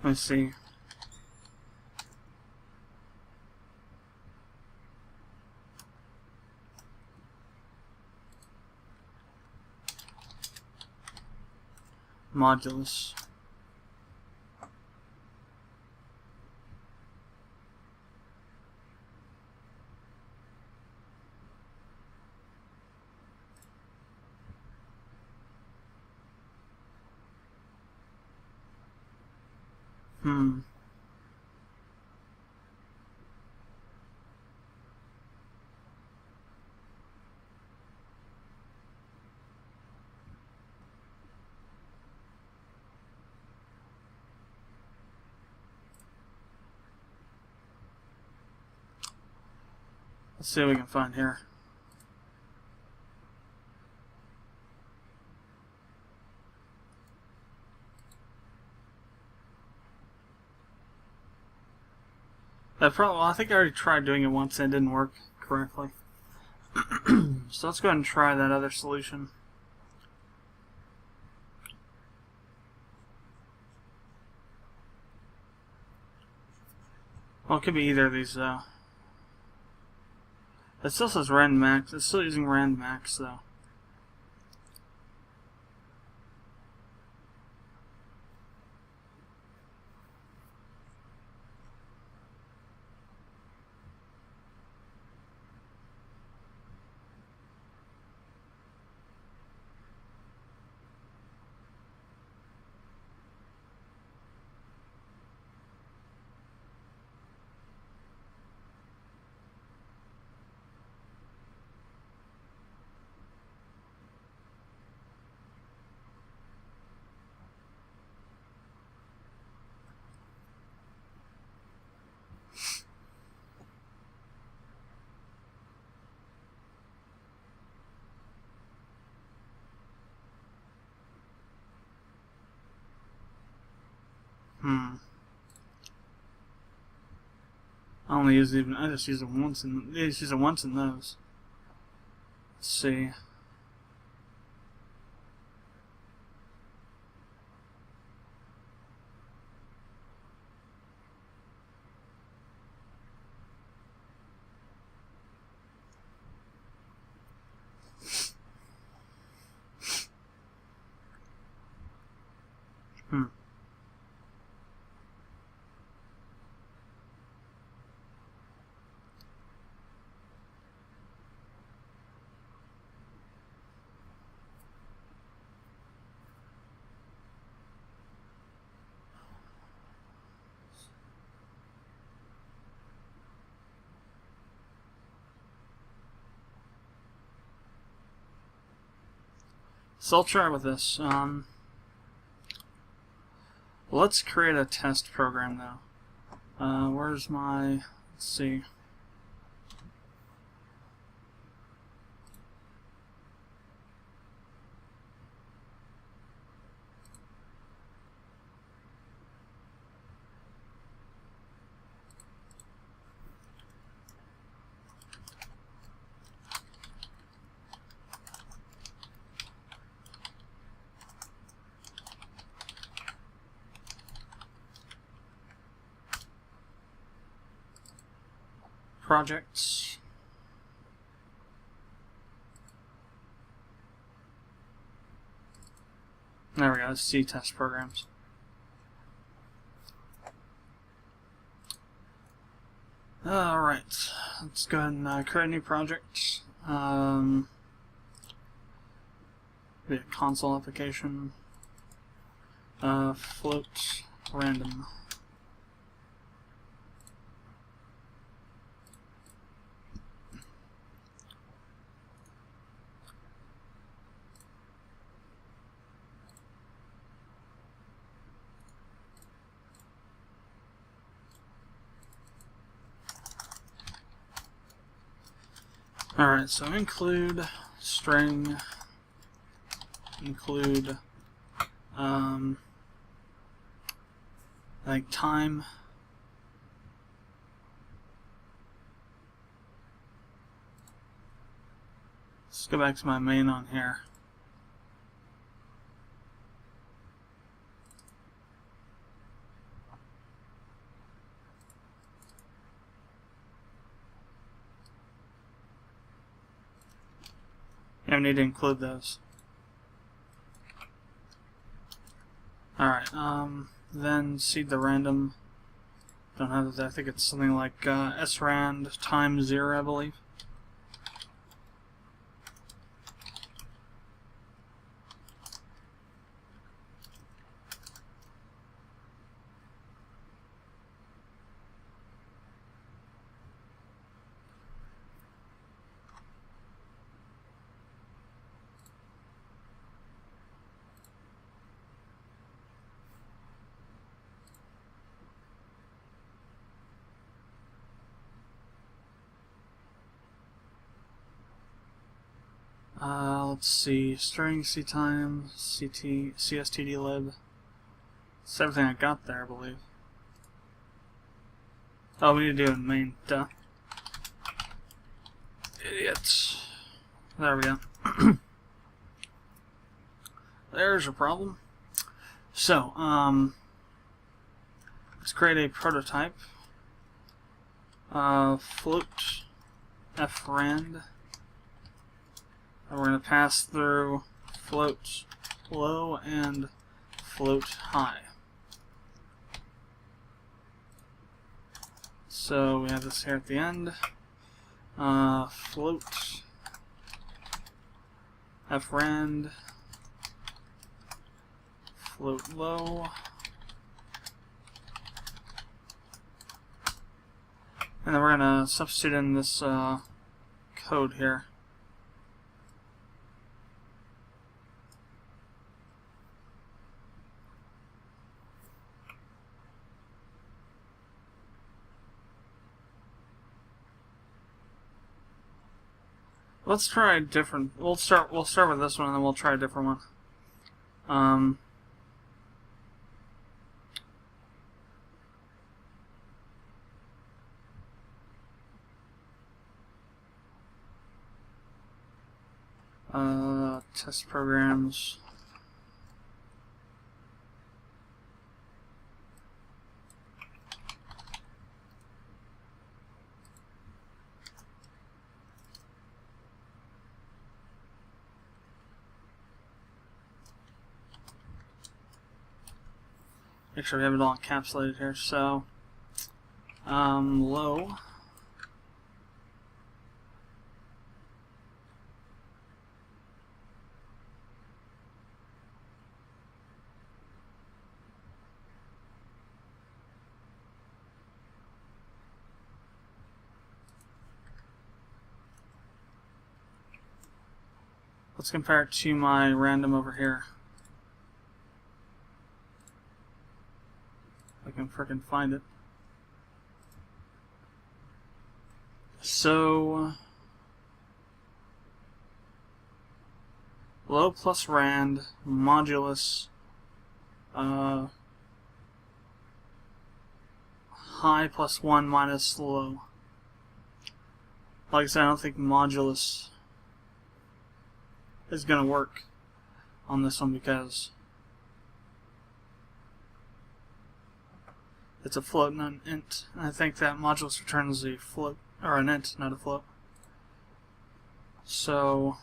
Let's see. Modulus. Let's see what we can find here. Well, I think I already tried doing it once and it didn't work correctly. So let's go ahead and try that other solution. Well, it could be either of these though. It still says rand max. It's still using rand max though. I just use it once and they just use it once in those. Let's see. So I'll try with this. Let's create a test program though. Where's my, let's see. Projects. There we go, let's see test programs. Alright, let's go ahead and create a new project. Be a console application. Float random. Alright, so include string, include like time, let's go back to my main on here. I need to include those. Alright, then seed the random. Don't have that. I think it's something like srand times 0, I believe. Let's see, string ctime, cstdlib. That's everything I got there, I believe. Oh, we need to do it in main, duh. Idiots. There we go. There's a problem. So, let's create a prototype. Float frand. And we're going to pass through float low and float high. So we have this here at the end. Float frand float low, and then we're going to substitute in this code here. Let's try a different. We'll start with this one, and then we'll try a different one. Test programs. Make sure we have it all encapsulated here. So, low. Let's compare it to my random over here. I can frickin' find it. So, low plus rand modulus high plus 1 minus low. Like I said, I don't think modulus is going to work on this one because it's a float, not an int. And I think that modulus returns a float, or an int, not a float. So,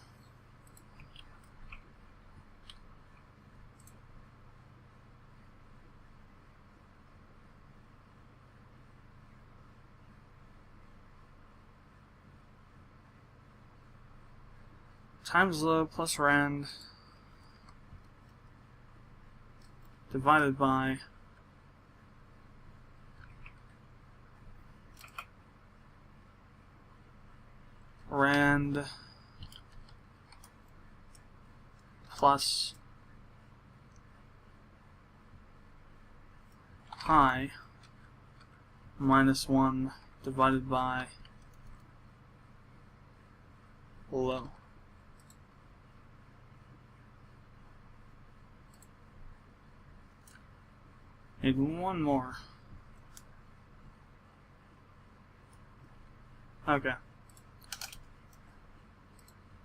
times low plus rand divided by rand plus high minus 1 divided by low. Need one more. Okay.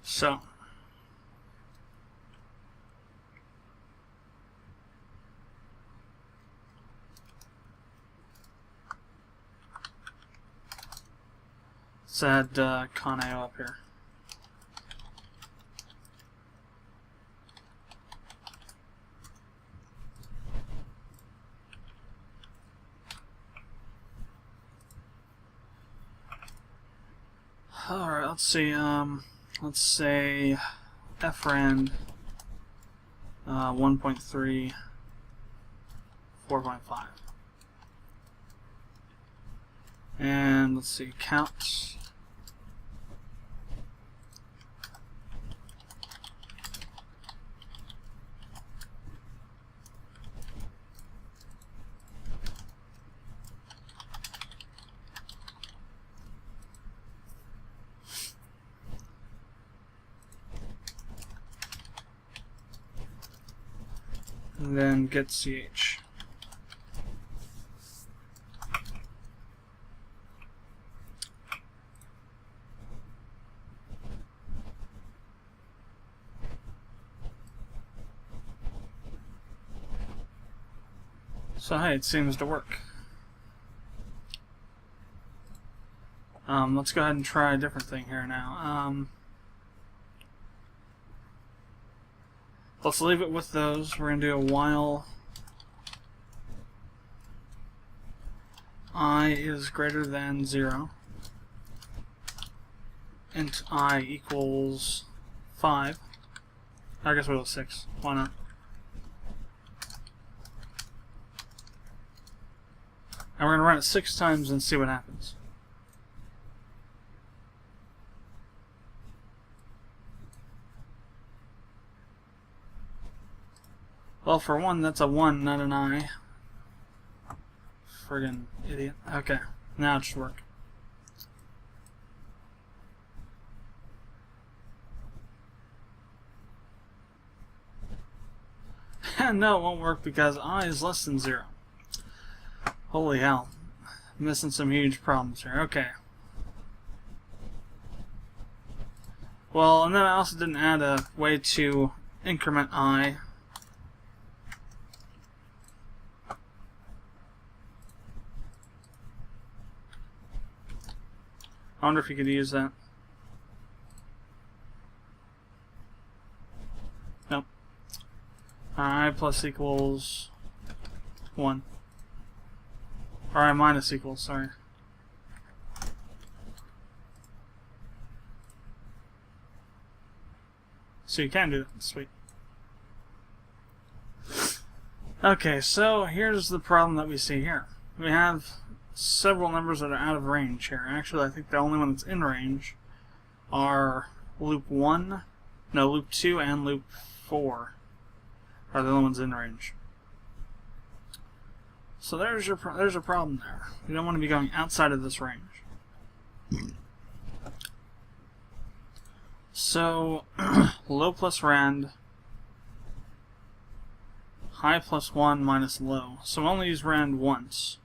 So, let's add Conio up here. Alright, let's see, let's say frand 1.3, 4.5. And let's see, count. And then get ch. So hey, it seems to work. Let's go ahead and try a different thing here now. Let's leave it with those. We're going to do a while I is greater than 0. Int I equals 5. I guess we'll go 6. Why not? And we're going to run it 6 times and see what happens. Well, for one, that's a 1, not an I. Friggin' idiot. Okay, now it should work. No, it won't work because I is less than 0. Holy hell. Missing some huge problems here. Okay. Well, and then I also didn't add a way to increment I. I wonder if you could use that. Nope. I plus equals 1. Or I minus equals, sorry. So you can do that. Sweet. Okay, so here's the problem that we see here. We have several numbers that are out of range here. Actually, I think the only one that's in range are loop 2 and loop 4 are the only ones in range. So there's a problem there. You don't want to be going outside of this range. So low plus rand, high plus 1 minus low. So we only use rand once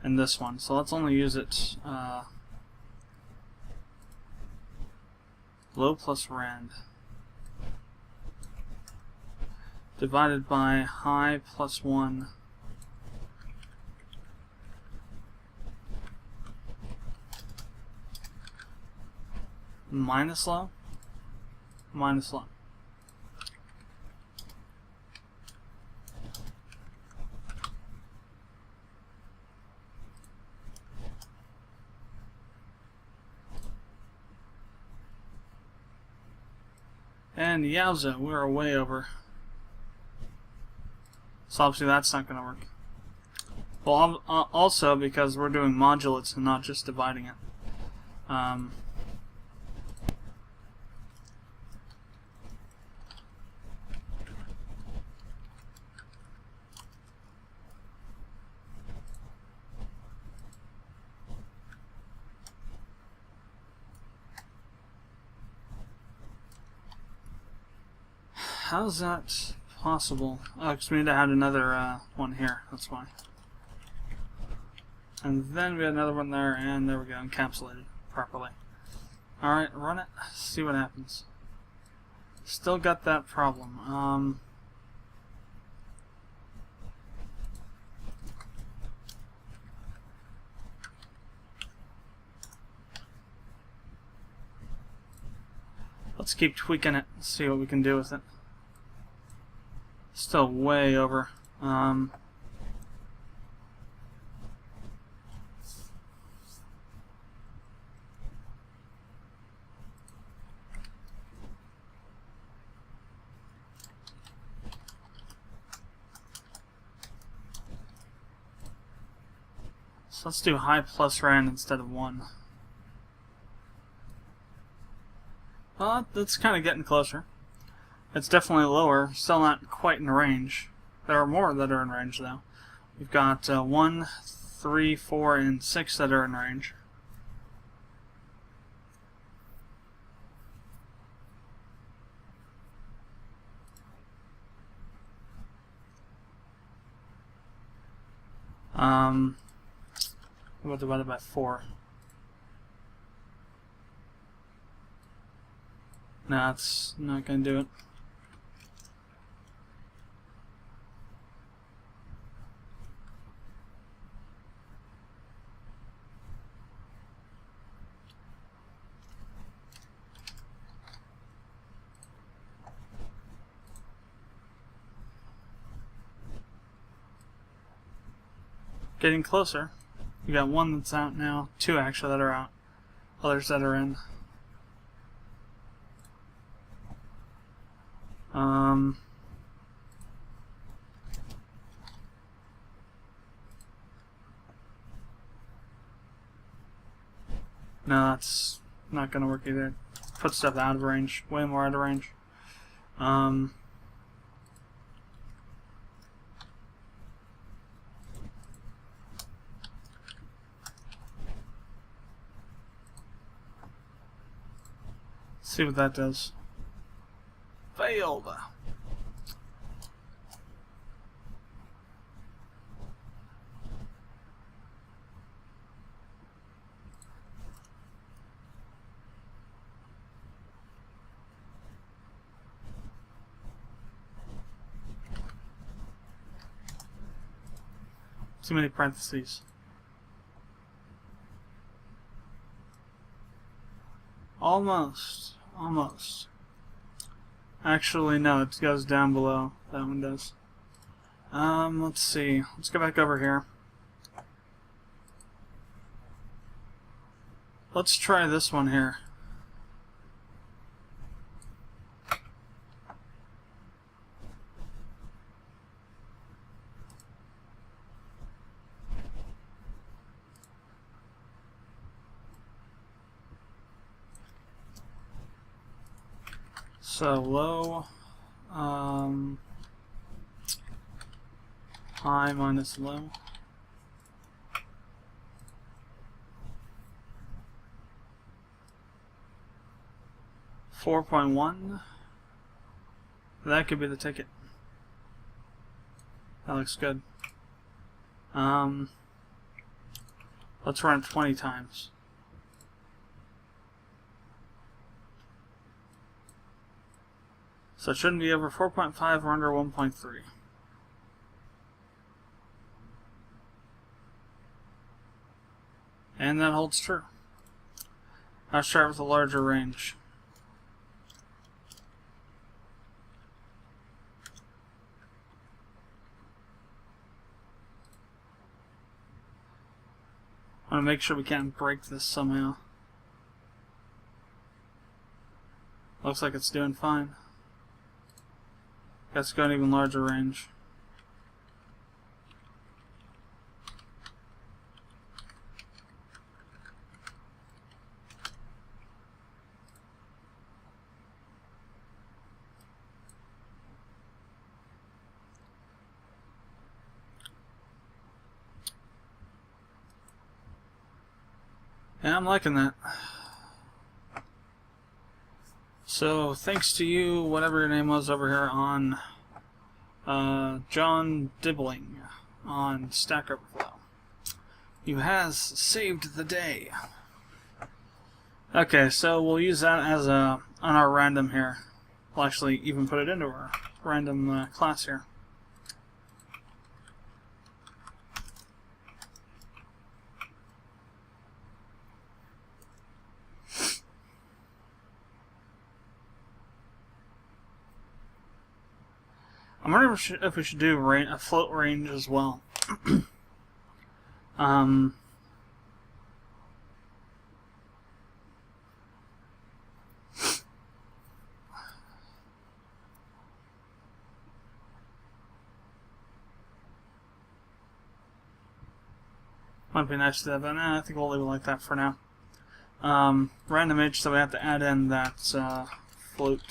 in this one. So let's only use it low plus rand divided by high plus 1 minus low minus low. And yowza, we're way over. So obviously that's not going to work. Well, also because we're doing modulates and not just dividing it. How's that possible? Oh, because we need to add another one here, that's why. And then we had another one there, and there we go, encapsulated properly. Alright, run it, see what happens. Still got that problem. Let's keep tweaking it, see what we can do with it. Still way over. So let's do high plus rand instead of 1. Well, that's kind of getting closer. It's definitely lower, still not quite in range. There are more that are in range, though. We've got 1, 3, 4, and 6 that are in range. What about divided by 4? No, that's not going to do it. Getting closer. We got 1 that's out now, 2 actually that are out, others that are in. No, that's not going to work either. Put stuff out of range, way more out of range. See what that does. Failed. Too many parentheses. Almost. Almost. Actually, no, it goes down below. That one does. Let's see. Let's go back over here. Let's try this one here. So low, high minus low. $4.1. That could be the ticket. That looks good. Let's run it 20 times. So it shouldn't be over 4.5 or under 1.3. And that holds true. I'll start with a larger range. I want to make sure we can't break this somehow. Looks like it's doing fine. Let's go an even larger range. Yeah, I'm liking that. So, thanks to you, whatever your name was over here on John Dibbling on Stack Overflow. You has saved the day. Okay, so we'll use that as on our random here. We'll actually even put it into our random class here. I'm wondering if we should do a float range as well. Might be nice to have, but I think we'll leave it like that for now. Random H, so we have to add in that float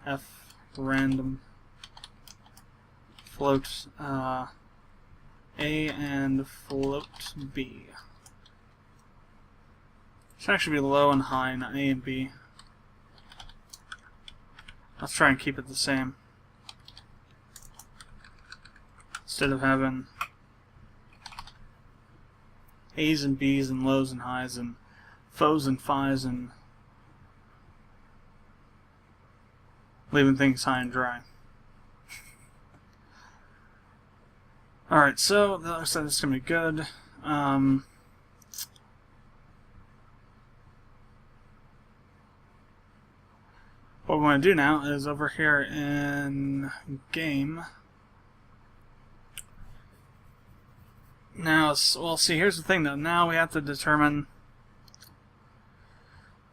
f random float a and float b. Should actually be low and high, not a and b. Let's try and keep it the same. Instead of having A's and B's and lows and highs and foes and fies and leaving things high and dry. Alright, so that looks like it's going to be good. What we want to do now is over here in game. Now, well, see, here's the thing though. Now we have to determine.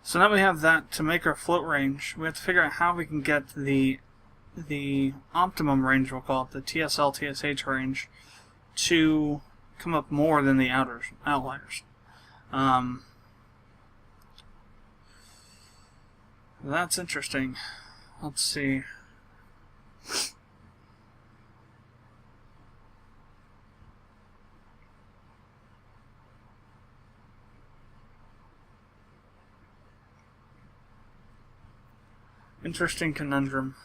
So now we have that to make our float range. We have to figure out how we can get the optimum range, we'll call it, the TSL TSH range, to come up more than the outliers. That's interesting. Let's see. Interesting conundrum.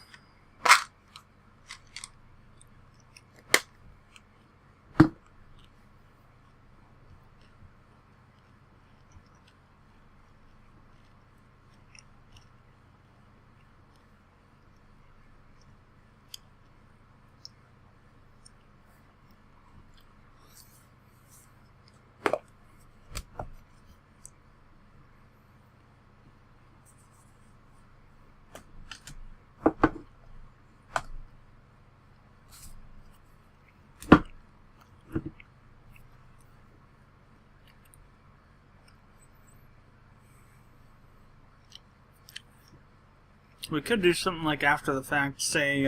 We could do something like after the fact, say,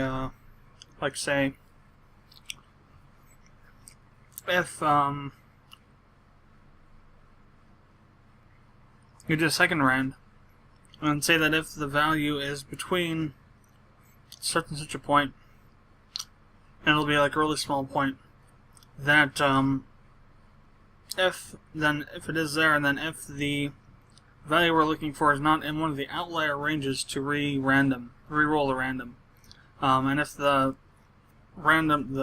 say, if, you do a second rand, and say that if the value is between such and such a point, and it'll be like a really small point, that, if it is there, and then if the value we're looking for is not in one of the outlier ranges, to re-roll the random. And if the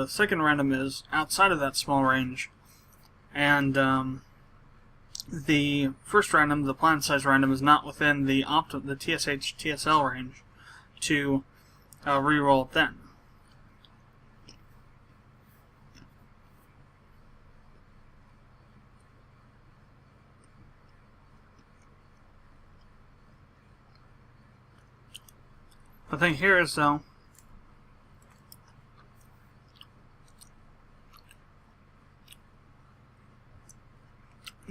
second random is outside of that small range, and the first random, the planet size random, is not within the TSH TSL range, to re-roll it then. The thing here is, though,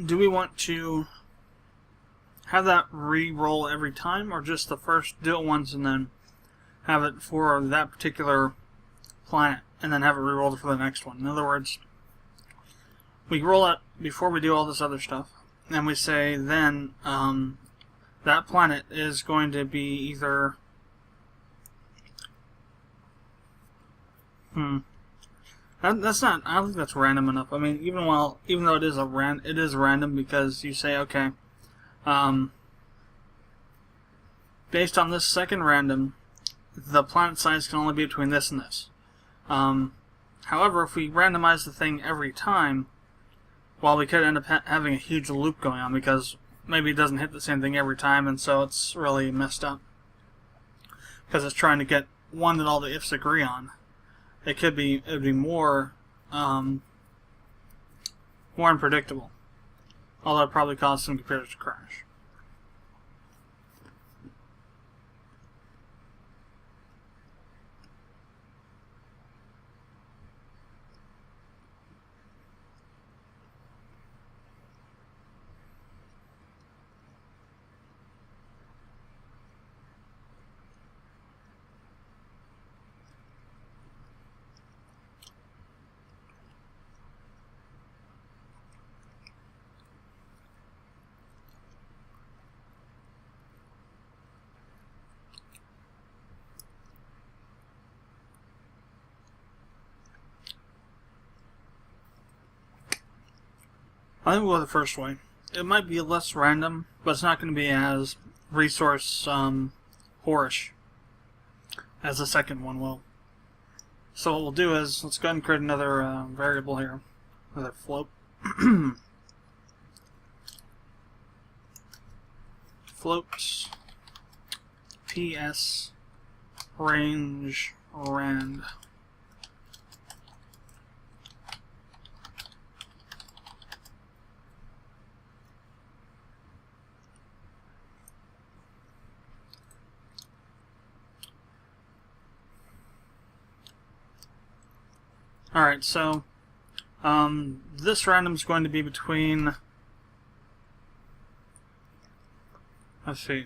do we want to have that re-roll every time, or just the first do it once and then have it for that particular planet and then have it re-rolled for the next one? In other words, we roll it before we do all this other stuff, and we say then that planet is going to be either that's not. I don't think that's random enough. I mean, even though it is random, because you say, okay, based on this second random, the planet size can only be between this and this. However, if we randomize the thing every time, well, we could end up having a huge loop going on, because maybe it doesn't hit the same thing every time, and so it's really messed up because it's trying to get one that all the ifs agree on. It would be more unpredictable. Although it probably caused some computers to crash. I think we'll go the first way. It might be less random, but it's not going to be as resource whorish as the second one will. So what we'll do is, let's go ahead and create another variable here, another float. Float ps range rand. Alright, so this random is going to be between, let's see,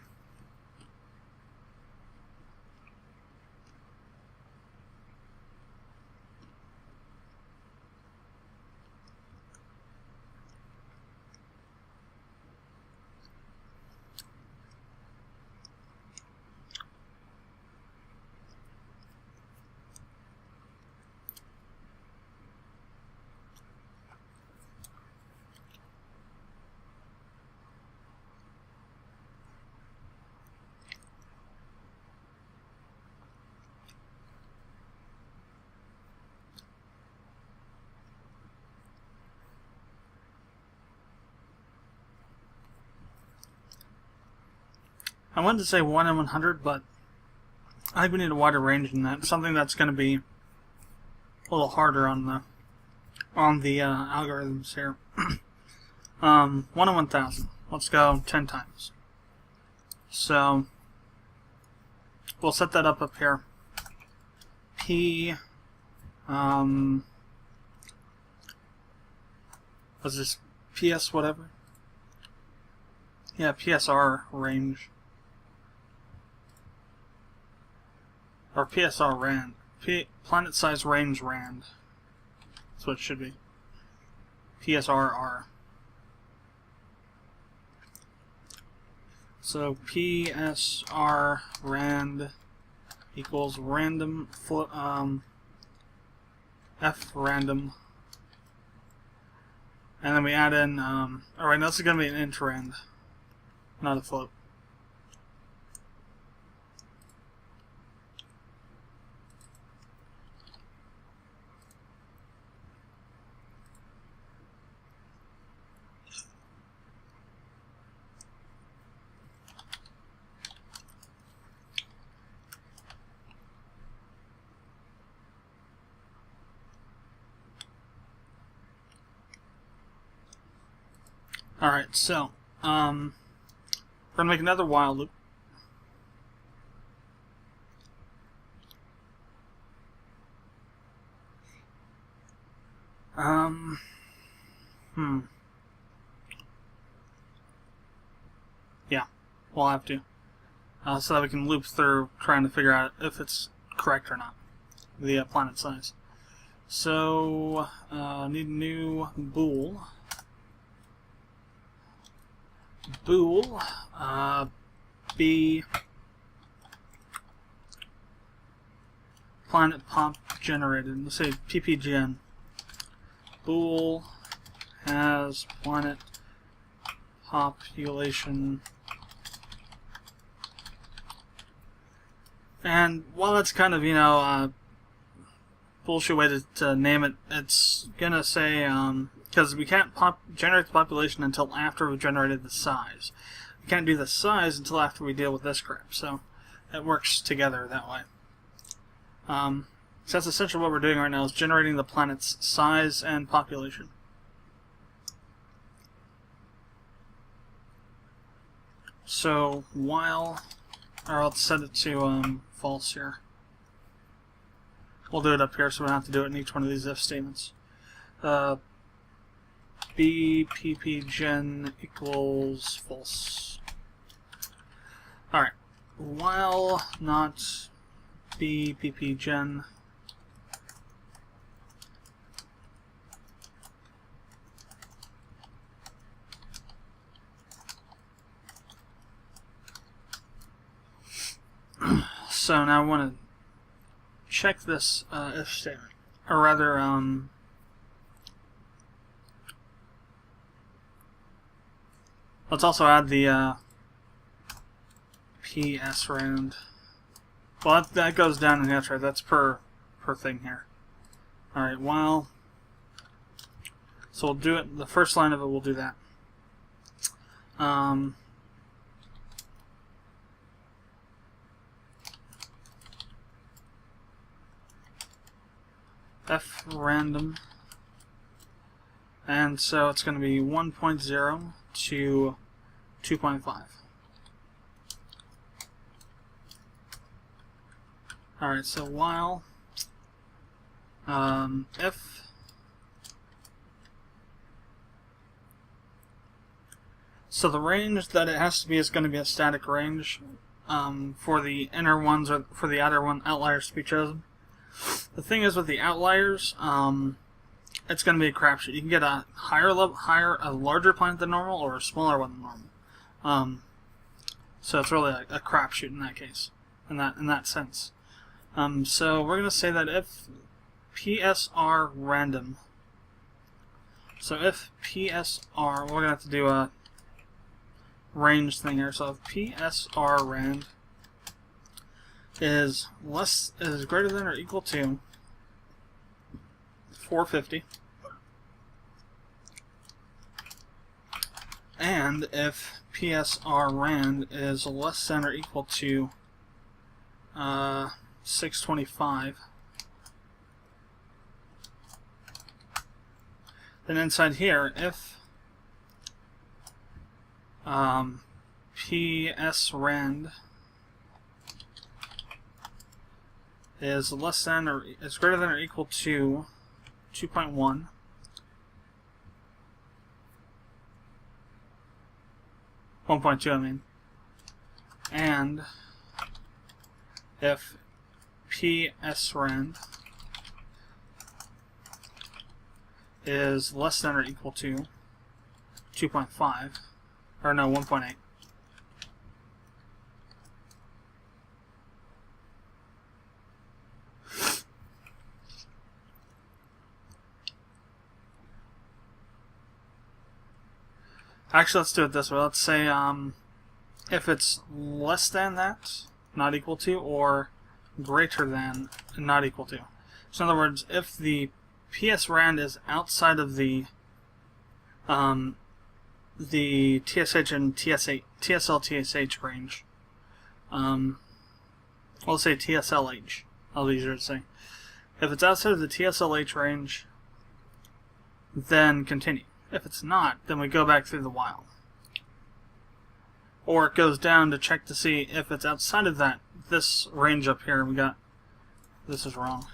I wanted to say 1 in 100, but I think we need a wider range than that. Something that's going to be a little harder on the algorithms here. 1 in 1,000. Let's go 10 times. So we'll set that up here. P was this PS whatever? Yeah, PSR range. Or PSR rand. Planet size range rand. That's what it should be. PSRR. So PSR rand equals random F random. And then we add in, alright, now this is going to be an int rand, not a float. Alright, so, we're going to make another while loop. Yeah, we'll have to. So that we can loop through trying to figure out if it's correct or not, the planet size. So, need a new bool. Bool be planet pop generated. Let's say ppgen. Bool has planet population. And while that's kind of, you know, bullshit way to name it, it's gonna say because we can't generate the population until after we've generated the size. We can't do the size until after we deal with this crap, so it works together that way. So that's essentially what we're doing right now, is generating the planet's size and population. So while, or I'll set it to false here. We'll do it up here so we don't have to do it in each one of these if statements. BPPGen equals false. Alright. While not BPPGen, so now I want to check this if statement, or rather, Let's also add the PS rand. Well, that goes down in that's right. That's per thing here. All right. While so we'll do it. The first line of it, we'll do that. F random, and so it's going to be 1.0 to 2.5. Alright, so while if so the range that it has to be is going to be a static range for the inner ones or for the outer one outliers to be chosen. The thing is with the outliers, it's going to be a crapshoot. You can get a a larger planet than normal, or a smaller one than normal. So it's really a crapshoot in that case, in that sense. So we're going to say that if PSR random. So if PSR, we're going to have to do a range thing here. So if PSR rand is greater than or equal to 450, and if PSR rand is less than or equal to 625, then inside here, if PS rand is less than or is greater than or equal to 2.1, I mean, and if PS rand is less than or equal to 2.5, or no, 1.8. Actually, let's do it this way. Let's say if it's less than that, not equal to, or greater than, not equal to. So in other words, if the PS rand is outside of the TSH and TSL-TSH range, we'll say TSLH, I'll be easier to say. If it's outside of the TSLH range, then continue. If it's not, then we go back through the while. Or it goes down to check to see if it's outside of this range up here. This is wrong.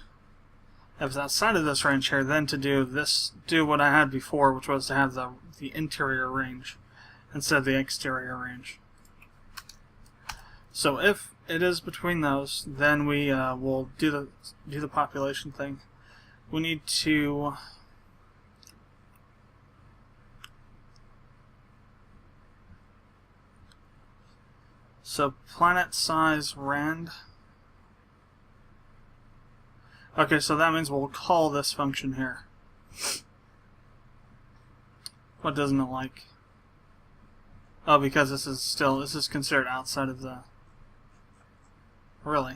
If it's outside of this range here, then to do what I had before, which was to have the interior range instead of the exterior range. So if it is between those, then we will do the population thing. We need to so planet size rand. Okay, so that means we'll call this function here. What doesn't it like? Oh, because this is considered outside of the. Really?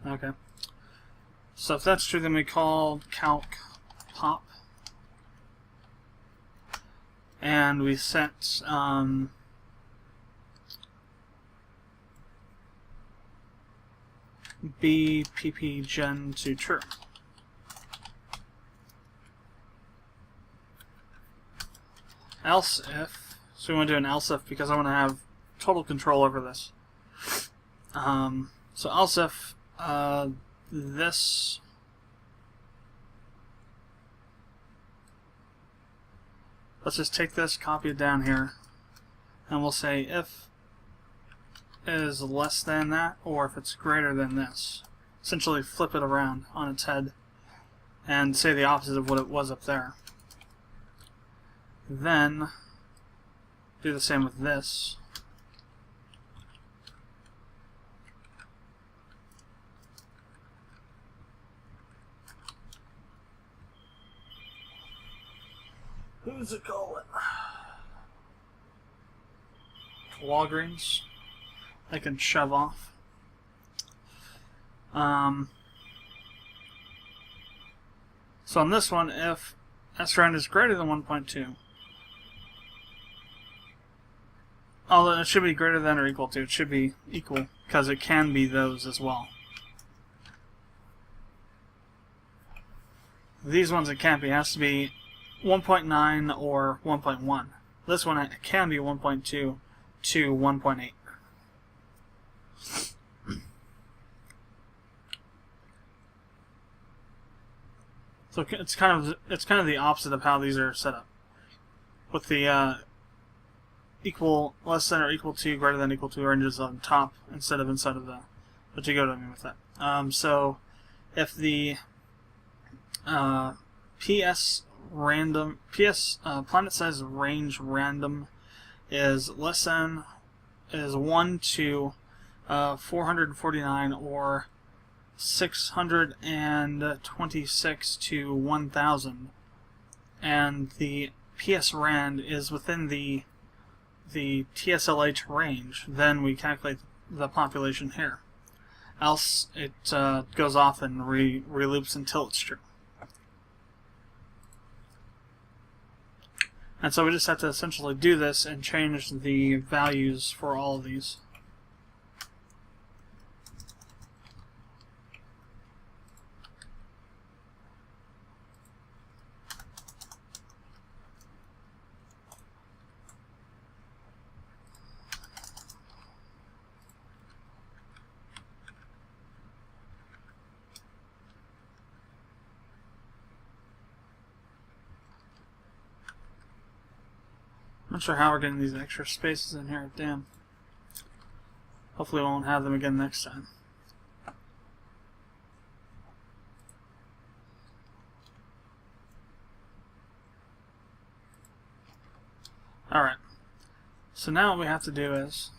Okay. So if that's true, then we call calc pop, and we set BPP gen to true. Else if, so we want to do an else if because I want to have total control over this. So else if this let's just take this, copy it down here, and we'll say if is less than that, or if it's greater than this. Essentially flip it around on its head and say the opposite of what it was up there. Then do the same with this. Who's it calling? Walgreens. I can shove off. So on this one, if srand is greater than 1.2, although it should be greater than or equal to, it should be equal, because it can be those as well. These ones it can't be. It has to be 1.9 or 1.1. This one it can be 1.2 to 1.8. So it's kind of the opposite of how these are set up. With the equal, less than or equal to, greater than equal to ranges on top instead of inside of the. But you go to me with that. So if the PS planet size range random is less than 1 to 449 or 626 to 1000, and the PS rand is within the TSLH range, then we calculate the population here. Else it goes off and re-loops until it's true. And so we just have to essentially do this and change the values for all of these. Not sure how we're getting these extra spaces in here. Damn. Hopefully we won't have them again next time. Alright. So now what we have to do is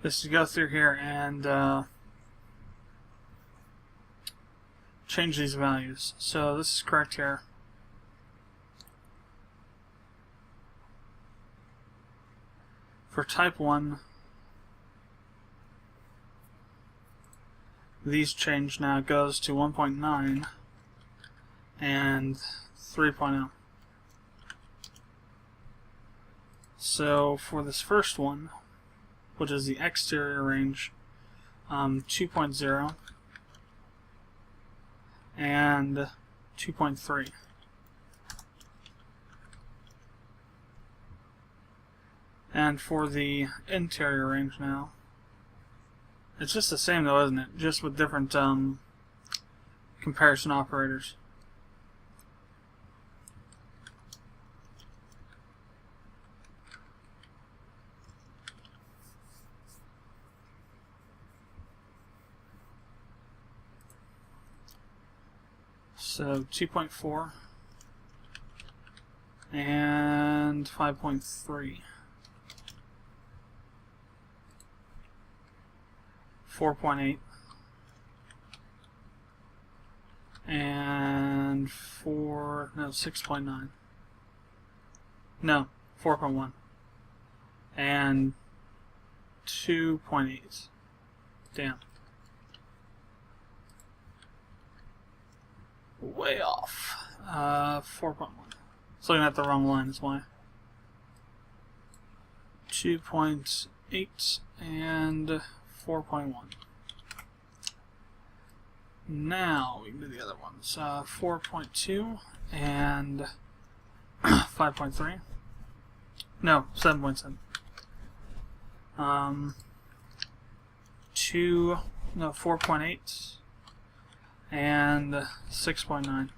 to go through here and change these values. So this is correct here. For type 1, these change now. It goes to 1.9 and 3.0. So for this first one, which is the exterior range, 2.0 and 2.3. And for the interior range now, it's just the same though, isn't it? Just with different comparison operators. So 2.4 and 5.3. 4.8 and 6.9. No, 4.1 and 2.8. Damn. Way off. 4.1. So looking at the wrong line is why. 2.8 and 4.1. Now we can do the other ones. 4.2 and 5.3. No, 7.7. 4.8 and 6.9.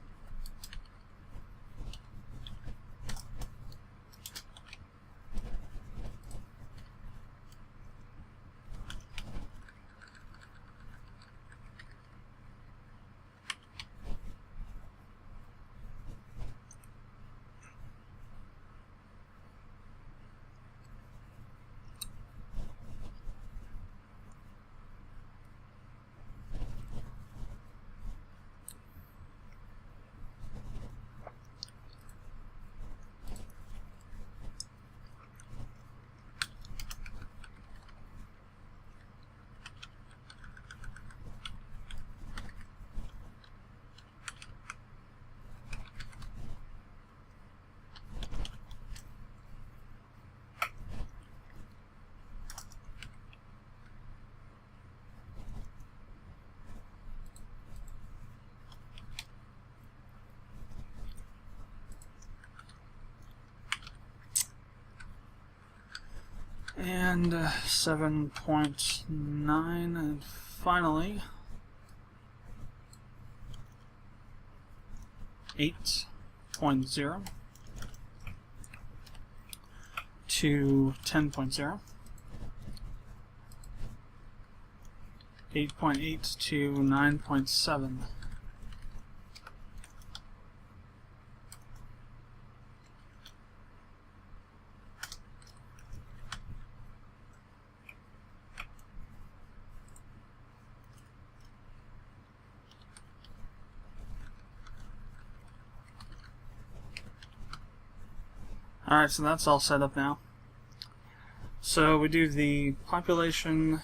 and 7.9, and finally 8.0 to 10.0, 8.8 to 9.7. Alright, so that's all set up now. So we do the population.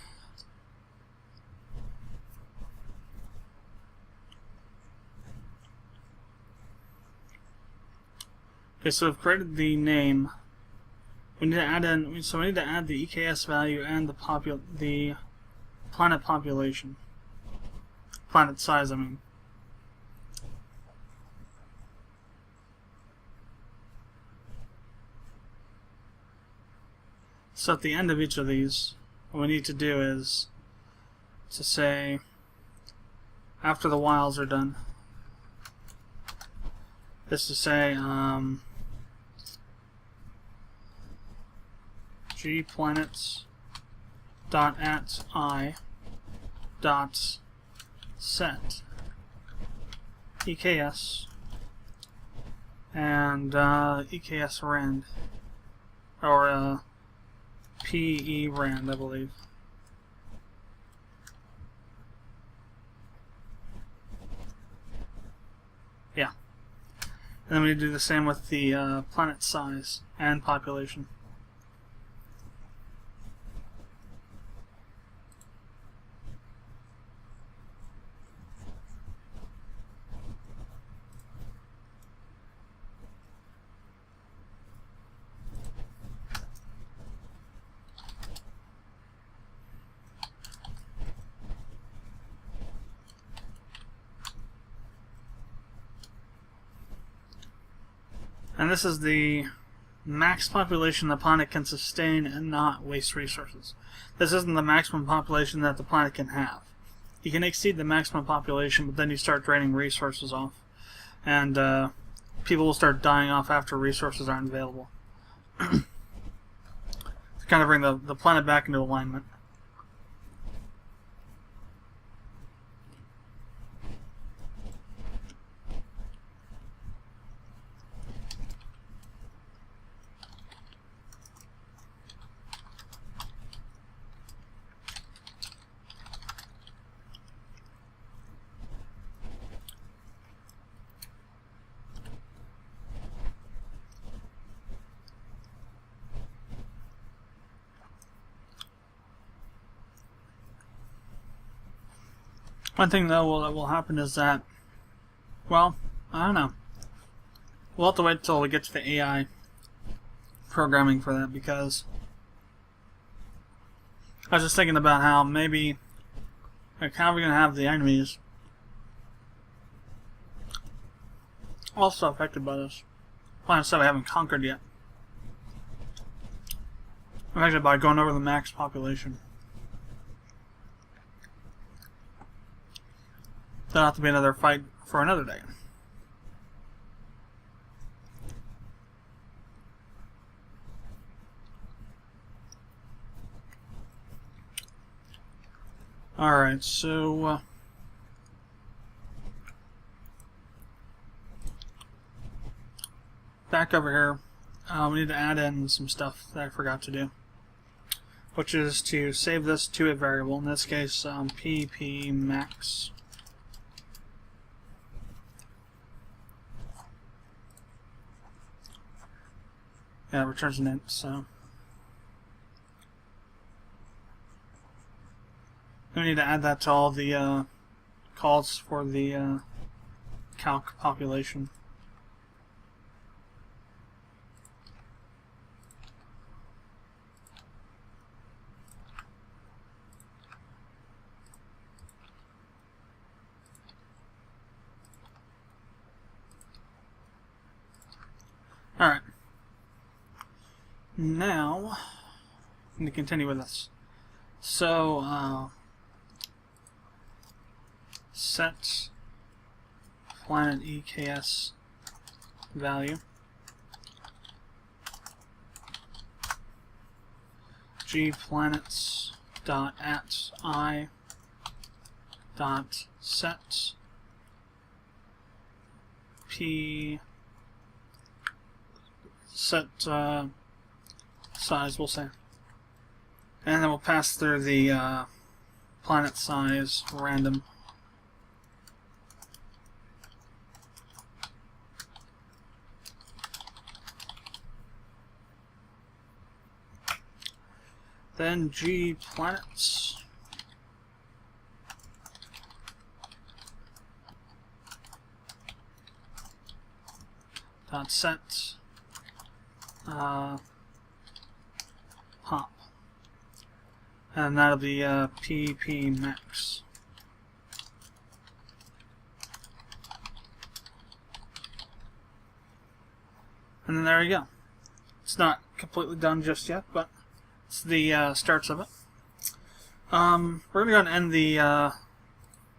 Okay, so we've created the name. We need to add in. So we need to add the EKS value and the planet population, planet size. I mean. So at the end of each of these, what we need to do is to say, after the whiles are done, is to say gplanets dot at I dot set EKS and EKS rand, or PE rand, I believe. Yeah. And then we do the same with the planet size and population. And this is the max population the planet can sustain and not waste resources. This isn't the maximum population that the planet can have. You can exceed the maximum population, but then you start draining resources off. And people will start dying off after resources aren't available. To kind of bring the planet back into alignment. One thing though that will happen is that, well, I don't know. We'll have to wait till we get to the AI programming for that, because I was just thinking about how maybe, like, how are we going to have the enemies also affected by this? Planets that we haven't conquered yet. Affected by going over the max population. That'll have to be another fight for another day. Alright, so back over here, we need to add in some stuff that I forgot to do, which is to save this to a variable, in this case pp max. Yeah, it returns an int, so we need to add that to all the calls for the calc population. Alright. Now, to continue with this. So, set planet EKS value gplanets dot at I dot set p set size, we'll say, and then we'll pass through the planet size random. Then gplanets dot set pop, and that'll be pp max. And then there you go. It's not completely done just yet, but it's the starts of it. We're going to go ahead and end the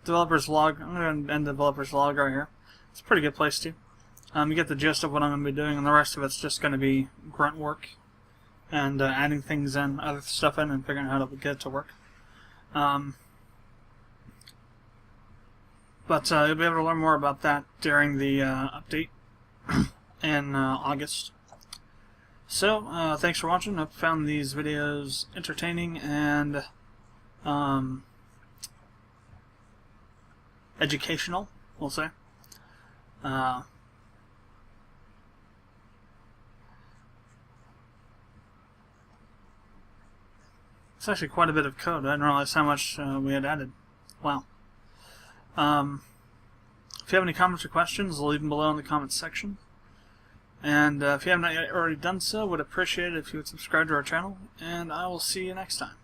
developer's log. I'm going to end the developer's log right here. It's a pretty good place to. You get the gist of what I'm going to be doing, and the rest of it's just going to be grunt work and adding things in, other stuff in, and figuring out how to get it to work. But you'll be able to learn more about that during the update in August. So, thanks for watching. I hope you found these videos entertaining and educational, we'll say. It's actually quite a bit of code. I didn't realize how much we had added. Wow. If you have any comments or questions, leave them below in the comments section. And if you haven't yet already done so, would appreciate it if you would subscribe to our channel, and I will see you next time.